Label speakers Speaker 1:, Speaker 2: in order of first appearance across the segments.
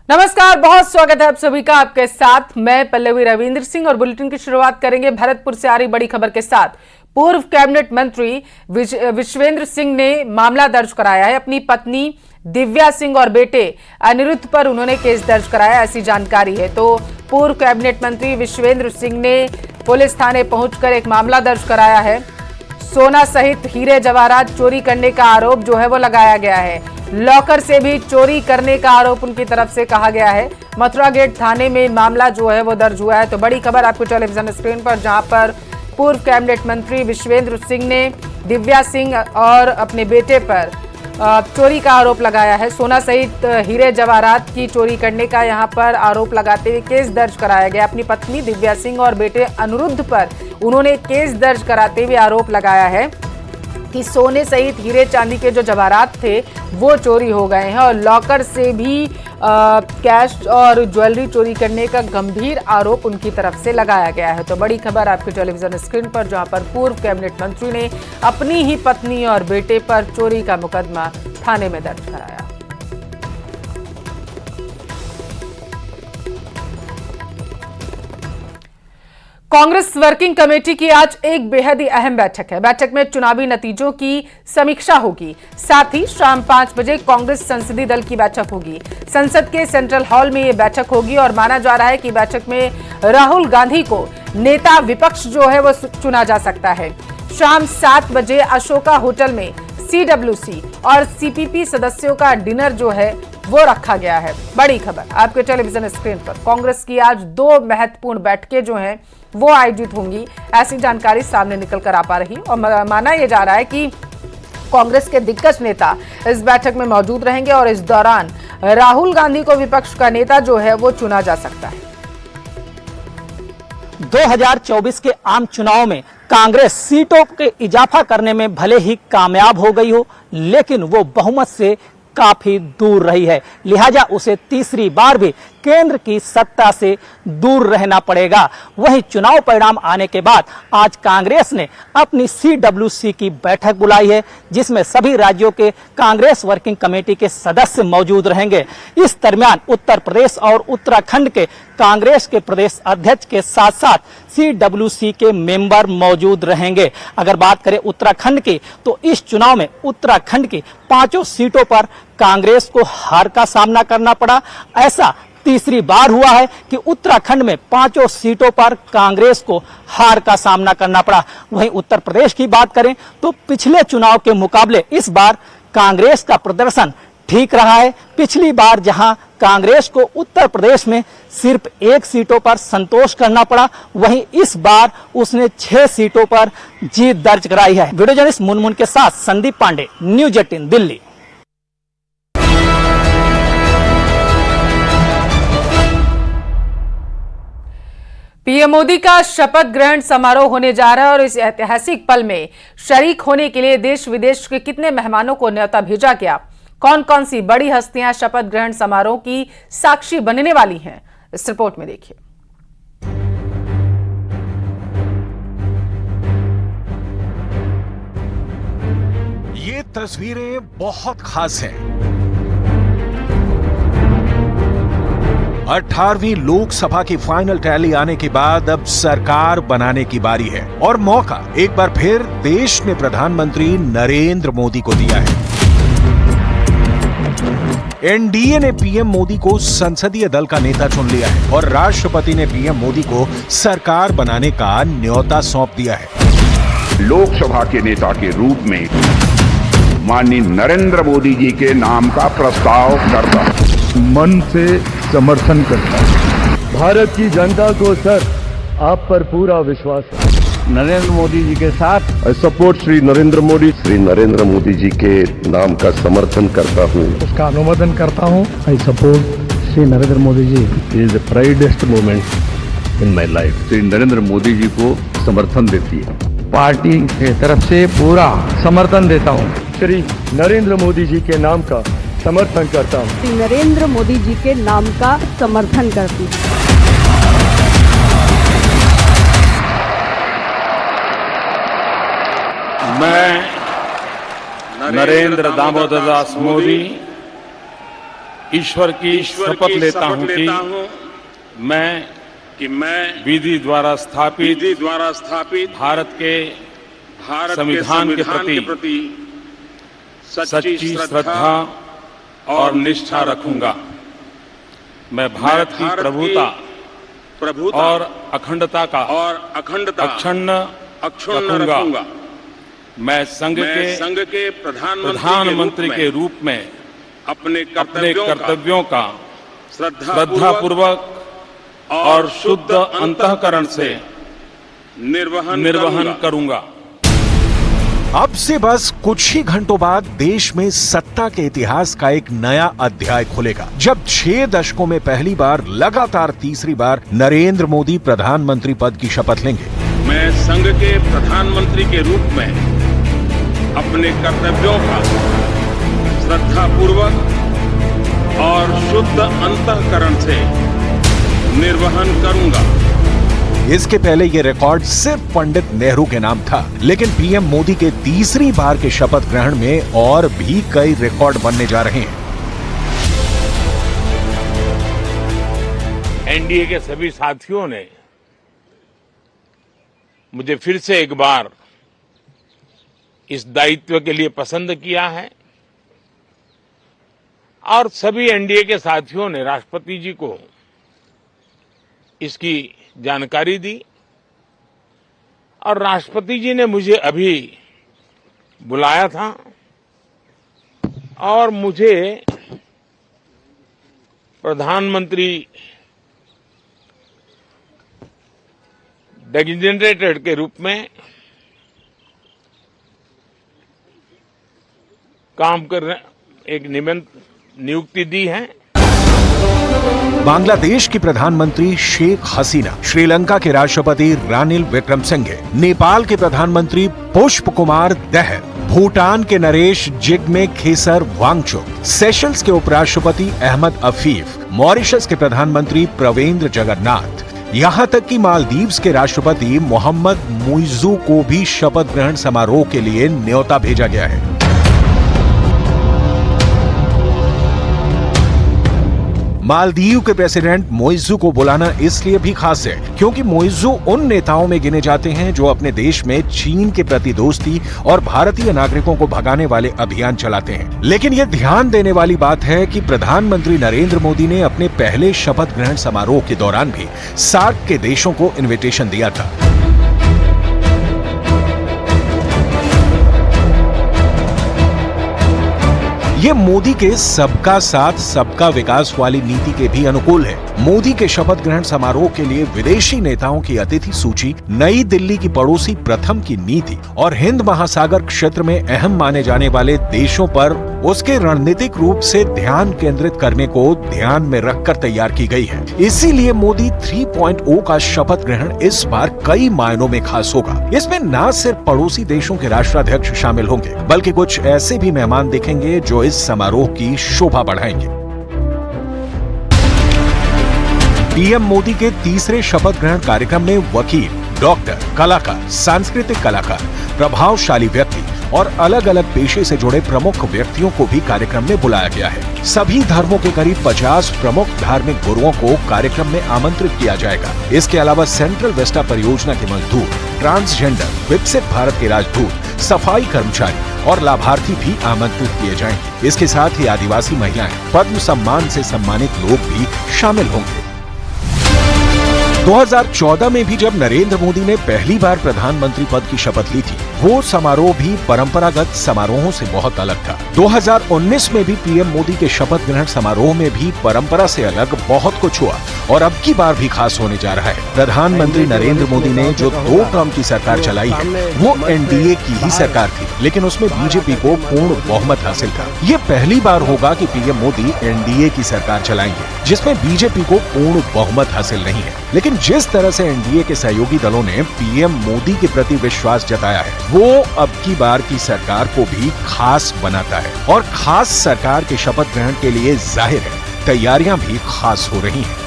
Speaker 1: नमस्कार, बहुत स्वागत है आप सभी का। आपके साथ मैं पल्लवी रविंद्र सिंह और बुलेटिन की शुरुआत करेंगे भरतपुर से आ रही बड़ी खबर के साथ। पूर्व कैबिनेट मंत्री विश्वेंद्र सिंह ने मामला दर्ज कराया है। अपनी पत्नी दिव्या सिंह और बेटे अनिरुद्ध पर उन्होंने केस दर्ज कराया, ऐसी जानकारी है। तो पूर्व कैबिनेट मंत्री विश्वेंद्र सिंह ने पुलिस थाने पहुंचकर एक मामला दर्ज कराया है। सोना सहित हीरे जवाहरात चोरी करने का आरोप जो है वो लगाया गया है। लॉकर से भी चोरी करने का आरोप उनकी तरफ से कहा गया है। मथुरा गेट थाने में मामला जो है वो दर्ज हुआ है। तो बड़ी खबर आपको टेलीविजन स्क्रीन पर, जहां पर पूर्व कैबिनेट मंत्री विश्वेंद्र सिंह ने दिव्या सिंह और अपने बेटे पर चोरी का आरोप लगाया है। सोना सहित हीरे जवाहरात की चोरी करने का यहां पर आरोप लगाते हुए केस दर्ज कराया गया। अपनी पत्नी दिव्या सिंह और बेटे अनिरुद्ध पर उन्होंने केस दर्ज कराते हुए आरोप लगाया है कि सोने सहित हीरे चांदी के जो जवाहरात थे वो चोरी हो गए हैं और लॉकर से भी कैश और ज्वेलरी चोरी करने का गंभीर आरोप उनकी तरफ से लगाया गया है। तो बड़ी खबर आपकी टेलीविजन स्क्रीन पर, जहां पर पूर्व कैबिनेट मंत्री ने अपनी ही पत्नी और बेटे पर चोरी का मुकदमा थाने में दर्ज कराया। कांग्रेस वर्किंग कमेटी की आज एक बेहद ही अहम बैठक है। बैठक में चुनावी नतीजों की समीक्षा होगी। साथ ही शाम 5 बजे कांग्रेस संसदीय दल की बैठक होगी। संसद के सेंट्रल हॉल में यह बैठक होगी और माना जा रहा है कि बैठक में राहुल गांधी को नेता विपक्ष जो है वो चुना जा सकता है। शाम 7 बजे अशोका होटल में CWC और CPP सदस्यों का डिनर जो है वो रखा गया है। बड़ी खबर आपके टेलीविजन स्क्रीन पर, कांग्रेस की आज 2 महत्वपूर्ण बैठकें जो हैं वो आयोजित होंगी, ऐसी जानकारी सामने निकल कर आ पा रही और माना यह जा रहा है कि कांग्रेस के दिग्गज नेता इस बैठक में मौजूद रहेंगे और इस दौरान राहुल गांधी को विपक्ष का नेता जो है वो चुना जा सकता है।
Speaker 2: 2024 के आम चुनाव में कांग्रेस सीटों के इजाफा करने में भले ही कामयाब हो गई हो, लेकिन वो बहुमत से काफी दूर रही है। लिहाजा उसे तीसरी बार भी केंद्र की सत्ता से दूर रहना पड़ेगा। वहीं चुनाव परिणाम आने के बाद आज कांग्रेस ने अपनी CWC की बैठक बुलाई है, जिसमें सभी राज्यों के कांग्रेस वर्किंग कमेटी के सदस्य मौजूद रहेंगे। इस दरमियान उत्तर प्रदेश और उत्तराखंड के कांग्रेस के प्रदेश अध्यक्ष के साथ साथ CWC के मेंबर मौजूद रहेंगे। अगर बात करें उत्तराखंड की, तो इस चुनाव में उत्तराखंड की 5 सीटों पर कांग्रेस को हार का सामना करना पड़ा। ऐसा तीसरी बार हुआ है कि उत्तराखंड में 5 सीटों पर कांग्रेस को हार का सामना करना पड़ा। वहीं उत्तर प्रदेश की बात करें तो पिछले चुनाव के मुकाबले इस बार कांग्रेस का प्रदर्शन ठीक रहा है। पिछली बार जहां कांग्रेस को उत्तर प्रदेश में सिर्फ 1 सीटों पर संतोष करना पड़ा, वहीं इस बार उसने 6 सीटों पर जीत दर्ज कराई है। वीडियो जर्नलिस्ट मुनमुन के साथ संदीप पांडे, न्यूज 18 दिल्ली।
Speaker 1: पीएम मोदी का शपथ ग्रहण समारोह होने जा रहा है और इस ऐतिहासिक पल में शरीक होने के लिए देश विदेश के कितने मेहमानों को न्योता भेजा गया, कौन कौन सी बड़ी हस्तियां शपथ ग्रहण समारोह की साक्षी बनने वाली हैं, इस रिपोर्ट में देखिए।
Speaker 3: ये तस्वीरें बहुत खास हैं। 18वीं लोकसभा की फाइनल टैली आने के बाद अब सरकार बनाने की बारी है और मौका एक बार फिर देश ने प्रधानमंत्री नरेंद्र मोदी को दिया है। एनडीए ने पीएम मोदी को संसदीय दल का नेता चुन लिया है और राष्ट्रपति ने पीएम मोदी को सरकार बनाने का न्योता सौंप दिया है।
Speaker 4: लोकसभा के नेता के रूप में माननीय नरेंद्र मोदी जी के नाम का प्रस्ताव करता
Speaker 5: मन से समर्थन करता है। भारत की जनता को सर आप पर पूरा विश्वास है।
Speaker 6: नरेंद्र मोदी जी के साथ
Speaker 5: आई सपोर्ट श्री नरेंद्र मोदी जी के नाम का समर्थन करता हूँ,
Speaker 6: उसका अनुमोदन करता हूँ।
Speaker 5: I support Shri Narendra Modi ji is the proudest moment in my life.
Speaker 4: Shri Narendra Modi ji को समर्थन देती है।
Speaker 6: पार्टी के तरफ से पूरा समर्थन देता हूँ।
Speaker 5: श्री नरेंद्र मोदी जी के नाम का समर्थन करता हूँ।
Speaker 7: श्री नरेंद्र मोदी जी के नाम का समर्थन करती हूँ।
Speaker 8: मैं नरेंद्र दामोदर दास मोदी ईश्वर की शपथ लेता हूं कि मैं विधि द्वारा स्थापित भारत के संविधान के प्रति सच्ची श्रद्धा और निष्ठा रखूंगा। मैं भारत की प्रभुता और अखंडता का अक्षुण्ण रखूंगा। मैं संघ के प्रधानमंत्री के रूप में अपने कर्तव्यों का श्रद्धापूर्वक और शुद्ध अंतःकरण से निर्वहन करूंगा।
Speaker 3: अब से बस कुछ ही घंटों बाद देश में सत्ता के इतिहास का एक नया अध्याय खुलेगा, जब 6 दशकों में पहली बार लगातार तीसरी बार नरेंद्र मोदी प्रधानमंत्री पद की शपथ लेंगे।
Speaker 8: मैं संघ के प्रधानमंत्री के रूप में अपने कर्तव्यों का श्रद्धापूर्वक और शुद्ध अंतःकरण से निर्वहन करूंगा।
Speaker 3: इसके पहले ये रिकॉर्ड सिर्फ पंडित नेहरू के नाम था, लेकिन पीएम मोदी के तीसरी बार के शपथ ग्रहण में और भी कई रिकॉर्ड बनने जा रहे हैं।
Speaker 8: एनडीए के सभी साथियों ने मुझे फिर से एक बार इस दायित्व के लिए पसंद किया है और सभी एनडीए के साथियों ने राष्ट्रपति जी को इसकी जानकारी दी और राष्ट्रपति जी ने मुझे अभी बुलाया था और मुझे प्रधानमंत्री डेजिग्नेटेड के रूप में काम करने एक नियुक्ति दी है।
Speaker 3: बांग्लादेश की प्रधानमंत्री शेख हसीना, श्रीलंका के राष्ट्रपति रानिल विक्रमसिंघे, नेपाल के प्रधानमंत्री पुष्प कुमार दहल, भूटान के नरेश जिग्मे खेसर वांगचुक, सेशल्स के उपराष्ट्रपति अहमद अफीफ, मॉरिशस के प्रधानमंत्री प्रवेंद्र जगन्नाथ, यहां तक कि मालदीव्स के राष्ट्रपति मोहम्मद मुइज़ू को भी शपथ ग्रहण समारोह के लिए न्योता भेजा गया है। मालदीव के प्रेसिडेंट मुइज़ू को बुलाना इसलिए भी खास है क्योंकि मुइज़ू उन नेताओं में गिने जाते हैं जो अपने देश में चीन के प्रति दोस्ती और भारतीय नागरिकों को भगाने वाले अभियान चलाते हैं। लेकिन यह ध्यान देने वाली बात है कि प्रधानमंत्री नरेंद्र मोदी ने अपने पहले शपथ ग्रहण समारोह के दौरान भी सार्क के देशों को इन्विटेशन दिया था। ये मोदी के सबका साथ सबका विकास वाली नीति के भी अनुकूल है। मोदी के शपथ ग्रहण समारोह के लिए विदेशी नेताओं की अतिथि सूची नई दिल्ली की पड़ोसी प्रथम की नीति और हिंद महासागर क्षेत्र में अहम माने जाने वाले देशों पर उसके रणनीतिक रूप से ध्यान केंद्रित करने को ध्यान में रखकर तैयार की गई है। इसीलिए मोदी 3.0 का शपथ ग्रहण इस बार कई मायनों में खास होगा। इसमें न सिर्फ पड़ोसी देशों के राष्ट्राध्यक्ष शामिल होंगे, बल्कि कुछ ऐसे भी मेहमान दिखेंगे जो इस समारोह की शोभा बढ़ाएंगे। पीएम मोदी के तीसरे शपथ ग्रहण कार्यक्रम में वकील, डॉक्टर, कलाकार, सांस्कृतिक कलाकार, प्रभावशाली व्यक्ति और अलग अलग पेशे से जुड़े प्रमुख व्यक्तियों को भी कार्यक्रम में बुलाया गया है। सभी धर्मों के करीब 50 प्रमुख धार्मिक गुरुओं को कार्यक्रम में आमंत्रित किया जाएगा। इसके अलावा सेंट्रल वेस्टा परियोजना के मजदूर, ट्रांसजेंडर, विकसित भारत के राजदूत, सफाई कर्मचारी और लाभार्थी भी आमंत्रित किए जाएंगे। इसके साथ ही आदिवासी महिलाएं, पद्म सम्मान से सम्मानित लोग भी शामिल होंगे। 2014 में भी जब नरेंद्र मोदी ने पहली बार प्रधानमंत्री पद की शपथ ली थी, वो समारोह भी परंपरागत समारोहों से बहुत अलग था। 2019 में भी पीएम मोदी के शपथ ग्रहण समारोह में भी परंपरा से अलग बहुत कुछ हुआ और अब की बार भी खास होने जा रहा है। प्रधानमंत्री नरेंद्र मोदी ने जो 2 टर्म की सरकार चलाई है, वो एनडीए की ही सरकार थी, लेकिन उसमें बीजेपी को पूर्ण बहुमत हासिल था। ये पहली बार होगा कि पीएम मोदी एनडीए की सरकार चलाएंगे, जिसमें बीजेपी को पूर्ण बहुमत हासिल नहीं है। लेकिन जिस तरह से एनडीए के सहयोगी दलों ने पीएम मोदी के प्रति विश्वास जताया है, वो अब की बार की सरकार को भी खास बनाता है और खास सरकार के शपथ ग्रहण के लिए जाहिर है तैयारियां भी खास हो रही हैं।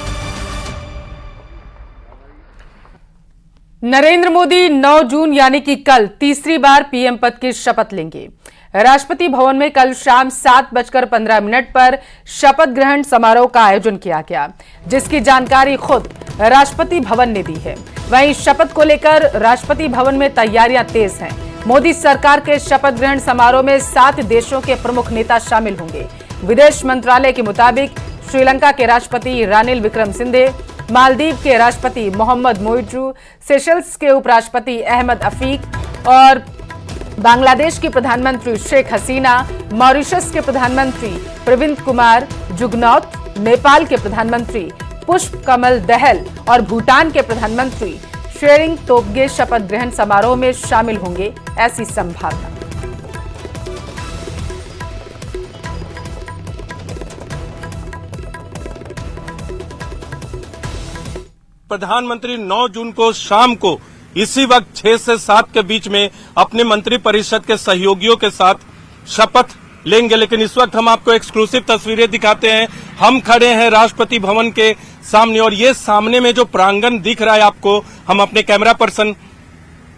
Speaker 1: नरेंद्र मोदी 9 जून यानी कि कल तीसरी बार पीएम पद की शपथ लेंगे। राष्ट्रपति भवन में कल शाम 7:15 पर शपथ ग्रहण समारोह का आयोजन किया गया, जिसकी जानकारी खुद राष्ट्रपति भवन ने दी है। वहीं शपथ को लेकर राष्ट्रपति भवन में तैयारियां तेज हैं। मोदी सरकार के शपथ ग्रहण समारोह में 7 देशों के प्रमुख नेता शामिल होंगे। विदेश मंत्रालय के मुताबिक श्रीलंका के राष्ट्रपति रानिल विक्रमसिंघे, मालदीव के राष्ट्रपति मोहम्मद मोइजू, सेशल्स के उपराष्ट्रपति अहमद अफीक और बांग्लादेश की प्रधानमंत्री शेख हसीना, मॉरिशस के प्रधानमंत्री प्रविंद कुमार जुगनौथ, नेपाल के प्रधानमंत्री पुष्प कमल दहल और भूटान के प्रधानमंत्री शेरिंग तोब्गे शपथ ग्रहण समारोह में शामिल होंगे, ऐसी संभावना।
Speaker 9: प्रधानमंत्री 9 जून को शाम को इसी वक्त 6 से 7 के बीच में अपने मंत्रिपरिषद के सहयोगियों के साथ शपथ लेंगे। लेकिन इस वक्त हम आपको एक्सक्लूसिव तस्वीरें दिखाते हैं। हम खड़े हैं राष्ट्रपति भवन के सामने और ये सामने में जो प्रांगण दिख रहा है आपको, हम अपने camera person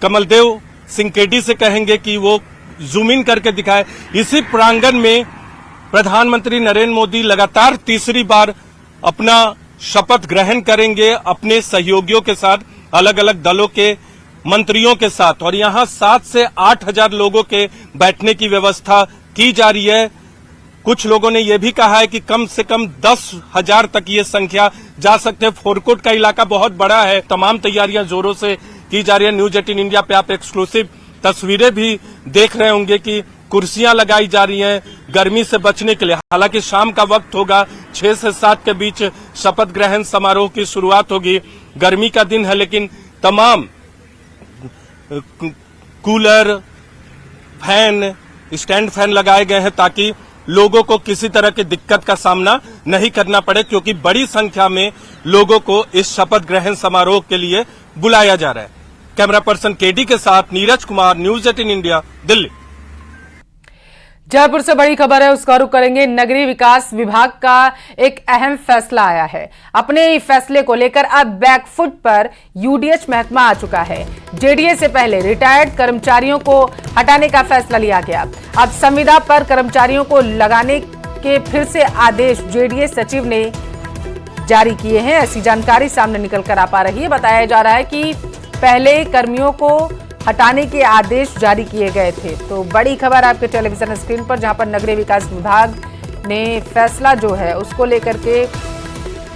Speaker 9: Kamaldev Singh KD से कहेंगे कि वो जूम इन करके दिखाए। इसी प्रांगण में प्रधानमंत्री नरेंद्र मोदी लगातार तीसरी बार अपना शपथ ग्रहण करेंगे अपने सहयोगियों के साथ, अलग अलग दलों के मंत्रियों के साथ। और यहां 7 से 8 हजार लोगों के बैठने की व्यवस्था की जा रही है। कुछ लोगों ने यह भी कहा है कि कम से कम 10,000 तक ये संख्या जा सकते हैं। फोरकोट का इलाका बहुत बड़ा है, तमाम तैयारियां जोरों से की जा रही है। न्यूज 18 इंडिया पे आप एक्सक्लूसिव तस्वीरें भी देख रहे होंगे कि कुर्सियां लगाई जा रही हैं गर्मी से बचने के लिए। हालांकि शाम का वक्त होगा, 6 से 7 के बीच शपथ ग्रहण समारोह की शुरुआत होगी। गर्मी का दिन है, लेकिन तमाम कूलर, फैन, स्टैंड फैन लगाए गए हैं ताकि लोगों को किसी तरह की दिक्कत का सामना नहीं करना पड़े, क्योंकि बड़ी संख्या में लोगों को इस शपथ ग्रहण समारोह के लिए बुलाया जा रहा है। कैमरा पर्सन केडी के साथ नीरज कुमार, न्यूज 18 इंडिया, दिल्ली।
Speaker 1: जयपुर से बड़ी खबर है, उसका रुख करेंगे। नगरीय विकास विभाग का एक अहम फैसला आया है। अपने ही फैसले को लेकर अब बैकफुट पर यूडीएच महकमा आ चुका है। जेडीए से पहले रिटायर्ड कर्मचारियों को हटाने का फैसला लिया गया। अब संविदा पर कर्मचारियों को लगाने के फिर से आदेश जेडीए सचिव ने जारी किए हैं, ऐसी जानकारी सामने निकल कर आ पा रही है। बताया जा रहा है कि पहले कर्मियों को हटाने के आदेश जारी किए गए थे। तो बड़ी खबर आपके टेलीविजन स्क्रीन पर, जहां पर नगरीय विकास विभाग ने फैसला जो है उसको लेकर के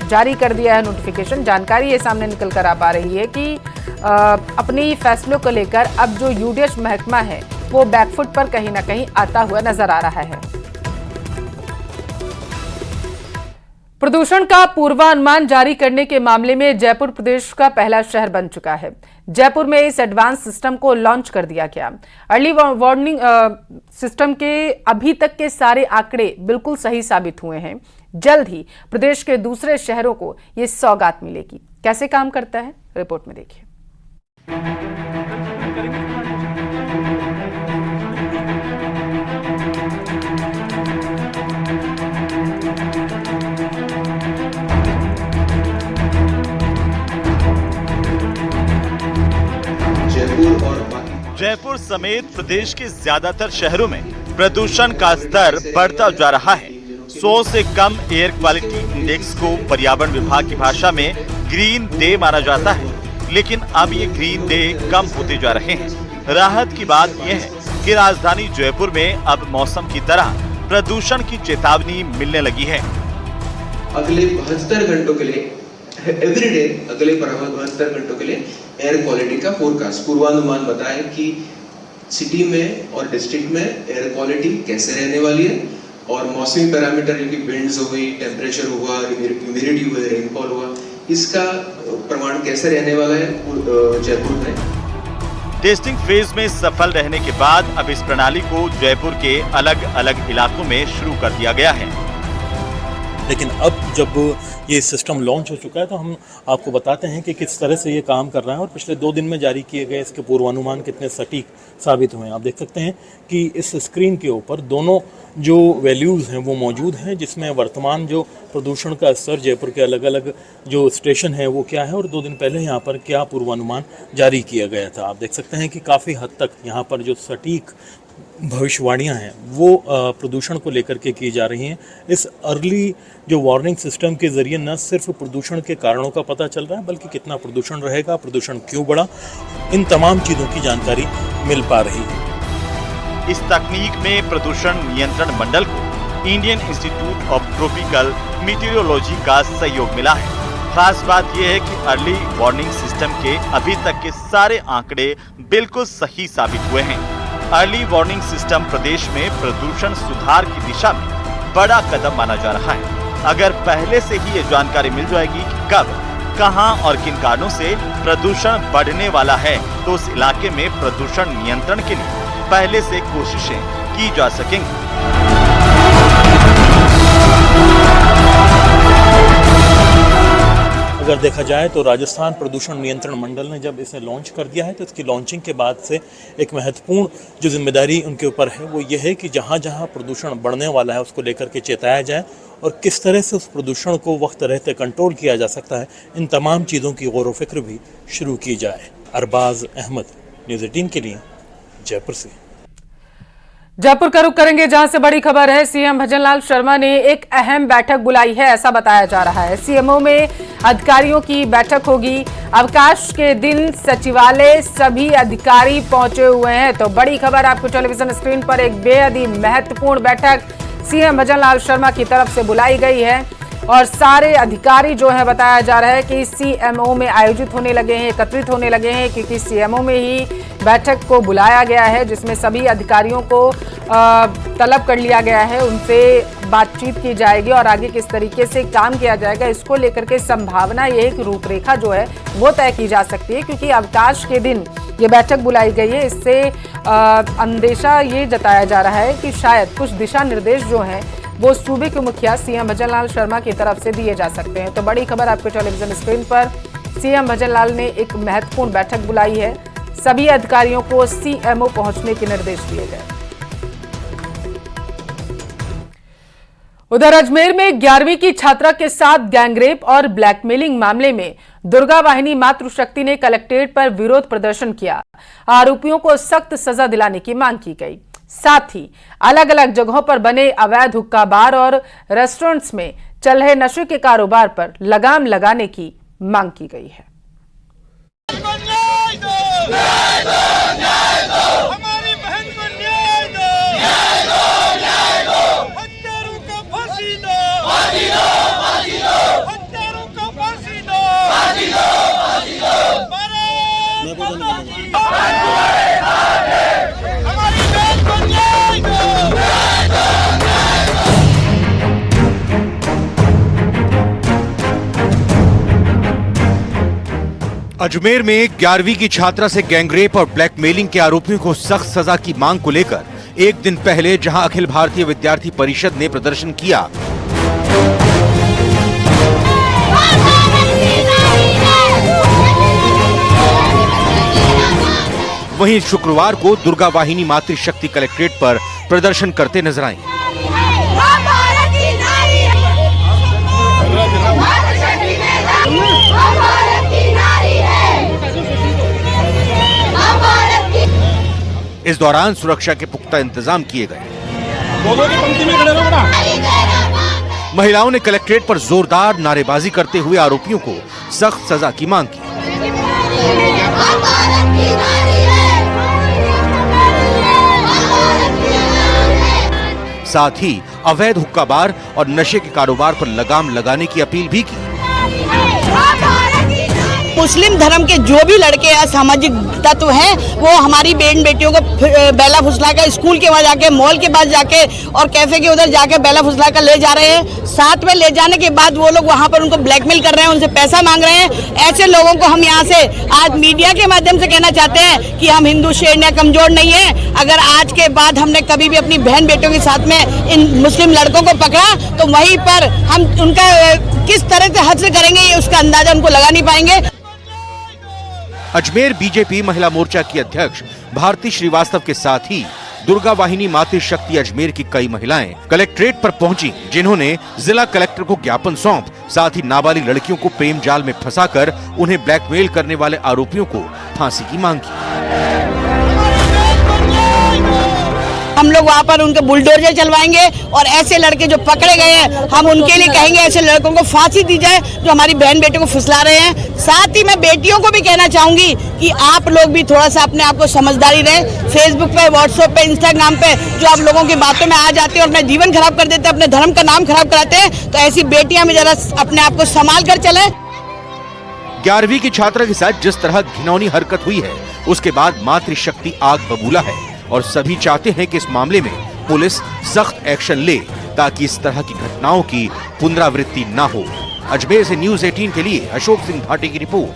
Speaker 1: जारी कर दिया है नोटिफिकेशन। जानकारी ये सामने निकल कर आ पा रही है कि अपनी फैसलों को लेकर अब जो यूडीएच महकमा है वो बैकफुट पर कहीं ना कहीं आता हुआ नजर आ रहा है। प्रदूषण का पूर्वानुमान जारी करने के मामले में जयपुर प्रदेश का पहला शहर बन चुका है। जयपुर में इस एडवांस सिस्टम को लॉन्च कर दिया गया। अर्ली वार्निंग सिस्टम के अभी तक के सारे आंकड़े बिल्कुल सही साबित हुए हैं। जल्द ही प्रदेश के दूसरे शहरों को ये सौगात मिलेगी। कैसे काम करता है, रिपोर्ट में देखिए।
Speaker 10: जयपुर समेत प्रदेश के ज्यादातर शहरों में प्रदूषण का स्तर बढ़ता जा रहा है। 100 से कम एयर क्वालिटी इंडेक्स को पर्यावरण विभाग की भाषा में ग्रीन डे माना जाता है, लेकिन अब ये ग्रीन डे कम होते जा रहे हैं। राहत की बात यह है कि राजधानी जयपुर में अब मौसम की तरह प्रदूषण की चेतावनी मिलने लगी है।
Speaker 11: अगले 72 घंटों के लिए एवरीडे अगले 72 घंटों के लिए एयर क्वालिटी का फोरकास्ट पूर्वानुमान बताए कि सिटी में और डिस्ट्रिक्ट में एयर क्वालिटी कैसे रहने वाली है, और मौसमी पैरामीटर जो कि विंड्स हो गई, टेम्परेचर हुआ, ह्यूमिडिटी हुआ, रेनफॉल हुआ, इसका प्रमाण कैसे रहने वाला है जयपुर में।
Speaker 10: टेस्टिंग फेज में सफल रहने के बाद अब इस प्रणाली को जयपुर के अलग अलग इलाकों में शुरू कर दिया गया है।
Speaker 12: लेकिन अब जब ये सिस्टम लॉन्च हो चुका है तो हम आपको बताते हैं कि किस तरह से ये काम कर रहा है और पिछले 2 दिन में जारी किए गए इसके पूर्वानुमान कितने सटीक साबित हुए हैं। आप देख सकते हैं कि इस स्क्रीन के ऊपर दोनों जो वैल्यूज़ हैं वो मौजूद हैं, जिसमें वर्तमान जो प्रदूषण का स्तर जयपुर के अलग अलग जो स्टेशन है वो क्या है और 2 दिन पहले यहाँ पर क्या पूर्वानुमान जारी किया गया था। आप देख सकते हैं कि काफ़ी हद तक यहाँ पर जो सटीक भविष्यवाणियां हैं वो प्रदूषण को लेकर के की जा रही हैं। इस अर्ली जो वार्निंग सिस्टम के ज़रिए न सिर्फ प्रदूषण के कारणों का पता चल रहा है, बल्कि कितना प्रदूषण रहेगा, प्रदूषण क्यों बढ़ा, इन तमाम चीज़ों की जानकारी मिल पा रही है।
Speaker 10: इस तकनीक में प्रदूषण नियंत्रण मंडल को इंडियन इंस्टीट्यूट ऑफ ट्रॉपिकल मीटेरोलॉजी का सहयोग मिला है। खास बात यह है कि अर्ली वार्निंग सिस्टम के अभी तक के सारे आंकड़े बिल्कुल सही साबित हुए हैं। अर्ली वार्निंग सिस्टम प्रदेश में प्रदूषण सुधार की दिशा में बड़ा कदम माना जा रहा है। अगर पहले से ही ये जानकारी मिल जाएगी कि कब, कहां और किन कारणों से प्रदूषण बढ़ने वाला है, तो उस इलाके में प्रदूषण नियंत्रण के लिए पहले से कोशिशें की जा सकेंगी।
Speaker 12: अगर देखा जाए तो राजस्थान प्रदूषण नियंत्रण मंडल ने जब इसे लॉन्च कर दिया है, तो इसकी लॉन्चिंग के बाद से एक महत्वपूर्ण जो जिम्मेदारी उनके ऊपर है वो ये है कि जहाँ जहाँ प्रदूषण बढ़ने वाला है उसको लेकर के चेताया जाए और किस तरह से उस प्रदूषण को वक्त रहते कंट्रोल किया जा सकता है, इन तमाम चीज़ों की गौर व फिक्र भी शुरू की जाए। अरबाज अहमद, न्यूज़ 18 के लिए जयपुर से।
Speaker 1: जयपुर का रुख करेंगे, जहां से बड़ी खबर है। सीएम भजनलाल शर्मा ने एक अहम बैठक बुलाई है, ऐसा बताया जा रहा है। सीएमओ में अधिकारियों की बैठक होगी। अवकाश के दिन सचिवालय सभी अधिकारी पहुंचे हुए हैं। तो बड़ी खबर आपको टेलीविजन स्क्रीन पर, एक बेहद ही महत्वपूर्ण बैठक सीएम भजनलाल शर्मा की तरफ से बुलाई गई है और सारे अधिकारी जो है बताया जा रहा है कि सीएमओ में आयोजित होने लगे हैं, एकत्रित होने लगे हैं, क्योंकि सीएमओ में ही बैठक को बुलाया गया है जिसमें सभी अधिकारियों को तलब कर लिया गया है। उनसे बातचीत की जाएगी और आगे किस तरीके से काम किया जाएगा इसको लेकर के संभावना, ये एक रूपरेखा जो है वो तय की जा सकती है, क्योंकि अवकाश के दिन ये बैठक बुलाई गई है। इससे अंदेशा ये जताया जा रहा है कि शायद कुछ दिशा निर्देश जो हैं वो सूबे के मुखिया सीएम भजनलाल शर्मा की तरफ से दिए जा सकते हैं। तो बड़ी खबर आपके टेलीविजन स्क्रीन पर, सीएम भजनलाल ने एक महत्वपूर्ण बैठक बुलाई है। सभी अधिकारियों को सीएमओ पहुंचने के निर्देश दिए गए। उधर अजमेर में 11वीं की छात्रा के साथ गैंगरेप और ब्लैकमेलिंग मामले में दुर्गा वाहिनी मातृशक्ति ने कलेक्ट्रेट पर विरोध प्रदर्शन किया। आरोपियों को सख्त सजा दिलाने की मांग की गई। साथ ही अलग अलग जगहों पर बने अवैध हुक्का बार और रेस्टोरेंट्स में चल रहे नशे के कारोबार पर लगाम लगाने की मांग की गई है।
Speaker 13: हमारी बहन को न्याय दो, न्याय दो, न्याय दो, हत्यारों को फांसी दो, फांसी दो, फांसी दो, हत्यारों को फांसी दो, फांसी दो, फांसी दो, हमारी बहन को न्याय दो, न्याय दो, न्याय दो।
Speaker 14: अजमेर में 11वीं की छात्रा से गैंगरेप और ब्लैकमेलिंग के आरोपियों को सख्त सजा की मांग को लेकर एक दिन पहले जहां अखिल भारतीय विद्यार्थी परिषद ने प्रदर्शन किया, वहीं शुक्रवार को दुर्गा वाहिनी मातृशक्ति कलेक्ट्रेट पर प्रदर्शन करते नजर आए। इस दौरान सुरक्षा के पुख्ता इंतजाम किए गए। महिलाओं ने कलेक्ट्रेट पर जोरदार नारेबाजी करते हुए आरोपियों को सख्त सजा की मांग की। साथ ही अवैध हुक्का बार और नशे के कारोबार पर लगाम लगाने की अपील भी की।
Speaker 15: मुस्लिम धर्म के जो भी लड़के असामाजिक तत्व हैं वो हमारी बहन बेटियों को बेला फुसला कर स्कूल के वहाँ जाके, मॉल के पास जाके और कैफे के उधर जाके बेला फुसला कर ले जा रहे हैं। साथ में ले जाने के बाद वो लोग वहाँ पर उनको ब्लैकमेल कर रहे हैं, उनसे पैसा मांग रहे हैं। ऐसे लोगों को हम यहाँ से आज मीडिया के माध्यम से कहना चाहते हैं कि हम हिंदू शेर या कमजोर नहीं है। अगर आज के बाद हमने कभी भी अपनी बहन बेटियों के साथ में इन मुस्लिम लड़कों को पकड़ा तो वहीं पर हम उनका किस तरह से हश्र करेंगे उसका अंदाजा उनको लगा नहीं पाएंगे।
Speaker 14: अजमेर बीजेपी महिला मोर्चा की अध्यक्ष भारती श्रीवास्तव के साथ ही दुर्गा वाहिनी मातृशक्ति अजमेर की कई महिलाएं कलेक्ट्रेट पर पहुंची, जिन्होंने जिला कलेक्टर को ज्ञापन सौंप साथ ही नाबालिग लड़कियों को प्रेम जाल में फंसाकर उन्हें ब्लैकमेल करने वाले आरोपियों को फांसी की मांग की।
Speaker 15: हम लोग वहाँ पर उनके बुलडोजर चलवाएंगे और ऐसे लड़के जो पकड़े गए हैं हम उनके लिए कहेंगे ऐसे लड़कों को फांसी दी जाए जो हमारी बहन बेटियों को फुसला रहे हैं। साथ ही मैं बेटियों को भी कहना चाहूंगी कि आप लोग भी थोड़ा सा अपने आप को समझदारी रहे। फेसबुक पे, व्हाट्सएप पे, इंस्टाग्राम पे जो आप लोगों की बातों में आ जाते हैं और अपना जीवन खराब कर देते हैं, अपने धर्म का नाम खराब कराते हैं, तो ऐसी बेटियां भी जरा अपने आप को संभाल कर चले।
Speaker 14: 11वीं की छात्रा के साथ जिस तरह घिनौनी हरकत हुई है उसके बाद मातृशक्ति आग बबूला है और सभी चाहते हैं कि इस मामले में पुलिस सख्त एक्शन ले ताकि इस तरह की घटनाओं की पुनरावृत्ति न हो। अजमेर से न्यूज़ 18 के लिए अशोक सिंह भाटी की रिपोर्ट।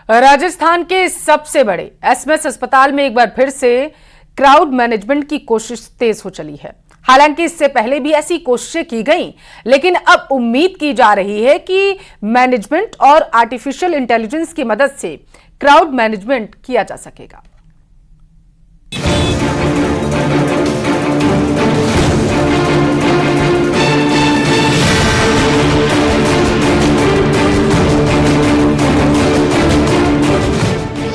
Speaker 1: राजस्थान के सबसे बड़े एसएमएस अस्पताल में एक बार फिर से क्राउड मैनेजमेंट की कोशिश तेज हो चली है। हालांकि इससे पहले भी ऐसी कोशिशें की गईं, लेकिन अब उम्मीद की जा रही है कि मैनेजमेंट और आर्टिफिशियल इंटेलिजेंस की मदद से क्राउड मैनेजमेंट किया जा सकेगा।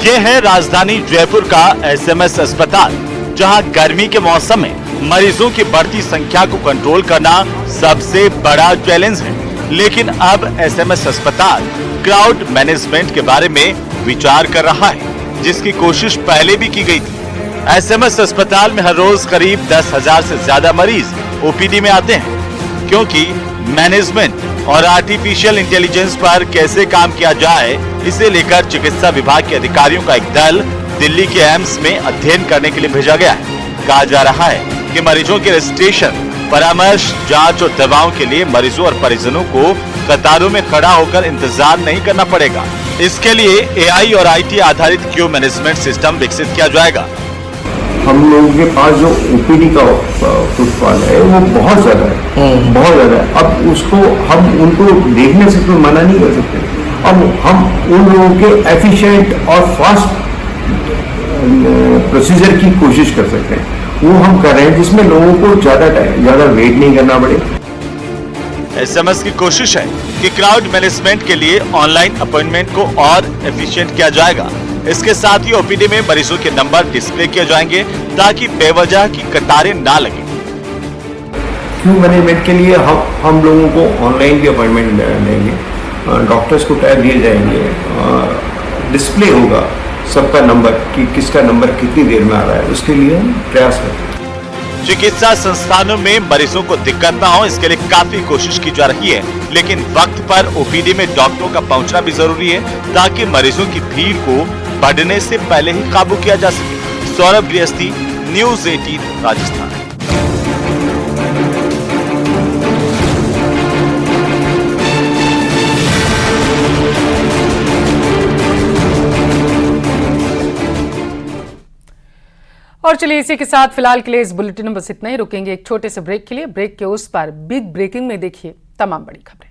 Speaker 10: ये है राजधानी जयपुर का एसएमएस अस्पताल, जहां गर्मी के मौसम में मरीजों की बढ़ती संख्या को कंट्रोल करना सबसे बड़ा चैलेंज है। लेकिन अब एसएमएस अस्पताल क्राउड मैनेजमेंट के बारे में विचार कर रहा है, जिसकी कोशिश पहले भी की गई थी। एसएमएस अस्पताल में हर रोज करीब 10,000 से ज्यादा मरीज ओपीडी में आते हैं, क्योंकि मैनेजमेंट और आर्टिफिशियल इंटेलिजेंस पर कैसे काम किया जाए, इसे लेकर चिकित्सा विभाग के अधिकारियों का एक दल दिल्ली के एम्स में अध्ययन करने के लिए भेजा गया है। कहा जा रहा है कि मरीजों के रजिस्ट्रेशन, परामर्श, जांच और दवाओं के लिए मरीजों और परिजनों को कतारों में खड़ा होकर इंतजार नहीं करना पड़ेगा। इसके लिए एआई और आईटी आधारित क्यू मैनेजमेंट सिस्टम विकसित किया जाएगा।
Speaker 5: हम लोगों के पास जो ओपीडी का फुटफॉल है वो बहुत ज्यादा है, बहुत ज्यादा है। अब उसको हम उनको देखने से तो मना नहीं कर सकते। अब हम उन लोगों के एफिशिएंट और फास्ट प्रोसीजर की कोशिश कर सकते हैं, वो हम कर रहे हैं, जिसमें लोगों को ज्यादा वेट नहीं करना पड़े।
Speaker 10: एसएमएस की कोशिश है कि क्राउड मैनेजमेंट के लिए ऑनलाइन अपॉइंटमेंट को और एफिशिएंट किया जाएगा। इसके साथ ही ओपीडी में मरीजों के नंबर डिस्प्ले किए जाएंगे ताकि बेवजह की कतारें ना लगे।
Speaker 5: क्यू मैनेजमेंट के लिए हम लोगों को ऑनलाइन भी अपॉइंटमेंट देंगे, डॉक्टर्स को टैग दिए जाएंगे, डिस्प्ले होगा सबका नंबर कि किसका नंबर कितनी देर में आ रहा है, उसके लिए हम प्रयास करते हैं।
Speaker 10: चिकित्सा संस्थानों में मरीजों को दिक्कत ना हो, इसके लिए काफी कोशिश की जा रही है, लेकिन वक्त पर ओपीडी में डॉक्टरों का पहुंचना भी जरूरी है ताकि मरीजों की भीड़ को बढ़ने से पहले ही काबू किया जा सके। सौरभ गृहस्थी, न्यूज़ 18 राजस्थान।
Speaker 1: और चलिए इसी के साथ फिलहाल के लिए इस बुलेटिन में बस इतना ही। रुकेंगे एक छोटे से ब्रेक के लिए। ब्रेक के उस पार बिग ब्रेकिंग में देखिए तमाम बड़ी खबरें।